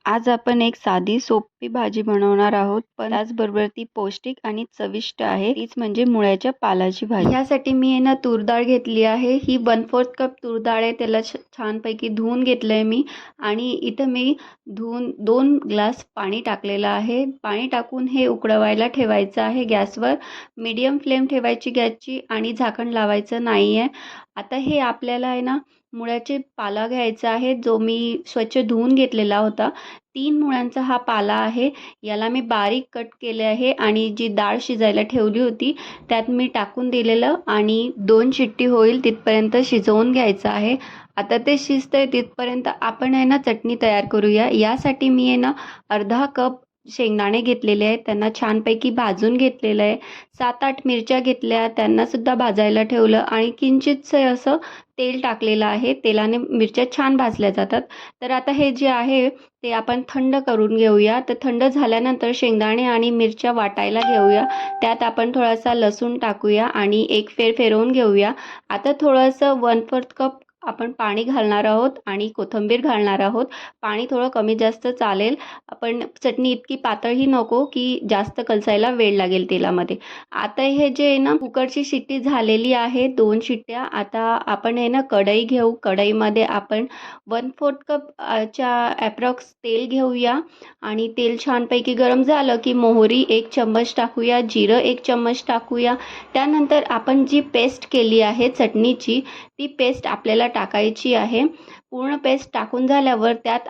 आज आपण एक साधी सोपी भाजी बनवणार आहोत, पण त्याचबरोबर ती पौष्टिक आणि चविष्ट आहे. तीच म्हणजे मुळ्याच्या पालाची भाजी. ह्यासाठी मी आहे ना तूर डाळ घेतली आहे. ही 1/4 कप तूर डाळ आहे. त्याला छानपैकी धुवून घेतलंय मी आणि इथं मी धुवून 2 ग्लास पाणी टाकलेलं आहे. पाणी टाकून हे उकळवायला ठेवायचं आहे गॅसवर. मीडियम फ्लेम ठेवायची गॅसची आणि झाकण लावायचं नाही आहे. आता हे आपल्याला आहे ना मुळ्याचे पाला घ्यायचा आहे, जो मी स्वच्छ धुवून घेतलेला होता. 3 मुळ्यांचा हा पाला आहे. याला मी बारीक कट केले आहे आणि जी डाळ शिजायला ठेवली होती त्यात मी टाकून दिलेलं आणि 2 शिट्टी होईल तिथपर्यंत शिजवून घ्यायचं आहे. आता ते शिजतंय तिथपर्यंत आपण आहे ना चटणी तयार करूया. यासाठी मी आहे ना अर्धा कप शेंगदाणे घेतलेले आहेत, त्यांना छानपैकी भाजून घेतलेलं आहे. 7-8 मिरच्या घेतल्या, त्यांना सुद्धा भाजायला ठेवलं आणि किंचितसे असं तेल टाकलेलं आहे. तेलाने मिरच्या छान भाजल्या जातात. तर आता हे जे आहे ते आपण थंड करून घेऊया. तर थंड झाल्यानंतर शेंगदाणे आणि मिरच्या वाटायला घेऊया. त्यात आपण थोडासा लसूण टाकूया आणि एक फेर फिरवून घेऊया. आता थोडंसं 1/4 कप आपण पाणी घालणार आहोत आणि कोथिंबीर घालणार आहोत. पाणी थोडं कमी जास्त चालेल. आपण चटणी इतकी पातळही नको की जास्त कलसायला वेळ लागेल तेलामध्ये. आता हे जे आहे ना कुकरची शिट्टी झालेली आहे, 2 शिट्ट्या. आता आपण आहे ना कढई घेऊ. कढईमध्ये आपण 1/4 कप च्या ॲप्रॉक्स तेल घेऊया आणि तेल छानपैकी गरम झालं की मोहरी 1 चम्मच टाकूया, जिरं 1 चम्मच टाकूया. त्यानंतर आपण जी पेस्ट केली आहे चटणीची, ती पेस्ट आपल्याला टाकायची आहे. पूर्ण पेस्ट टाकून झाल्यावर त्यात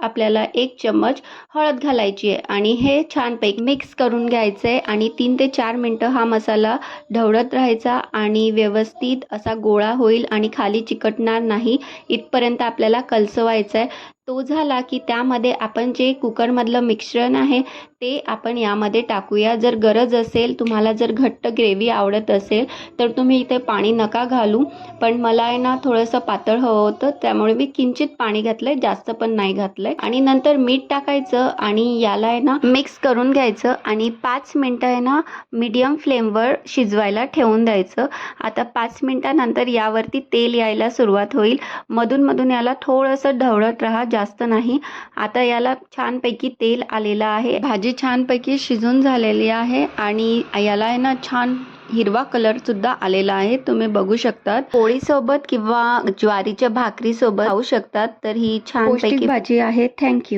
आपल्याला 1 चम्मच हळद घालायची आहे आणि हे छानपैकी मिक्स करून घ्यायचं आहे आणि 3 ते 4 मिनटं हा मसाला ढवळत राहायचा आणि व्यवस्थित असा गोळा होईल आणि खाली चिकटणार नाही इथपर्यंत आपल्याला कलसवायचं आहे. तो झाला की त्यामध्ये आपण जे कुकरमधलं मिश्रण आहे ते आपण यामध्ये टाकूया. जर गरज असेल, तुम्हाला जर घट्ट ग्रेव्ही आवडत असेल तर तुम्ही इथे पाणी नका घालू, पण मला आहे ना थोडंसं पातळ हवं होतं त्यामुळे मी किंचित पाणी घातलंय, जास्त पण नाही घातलंय. आणि नंतर मीठ टाकायचं आणि याला आहे ना मिक्स करून घ्यायचं आणि 5 मिनटं आहे ना मीडियम फ्लेमवर शिजवायला ठेवून द्यायचं. आता 5 मिनटानंतर यावरती तेल यायला सुरुवात होईल. मधून मधून याला थोडंसं ढवळत राहा, जास्त नाही. आता याला छानपैकी तेल आलेलं आहे. भाजी छानपैकी शिजून झालेली आहे आणि याला आहे ना छान हिरवा कलर सुद्धा आलेला आहे. तुम्ही बघू शकता. पोळीसोबत किंवा ज्वारीच्या भाकरीसोबत खाऊ शकतात. तर ही छानपैकी भाजी आहे. थँक्यू.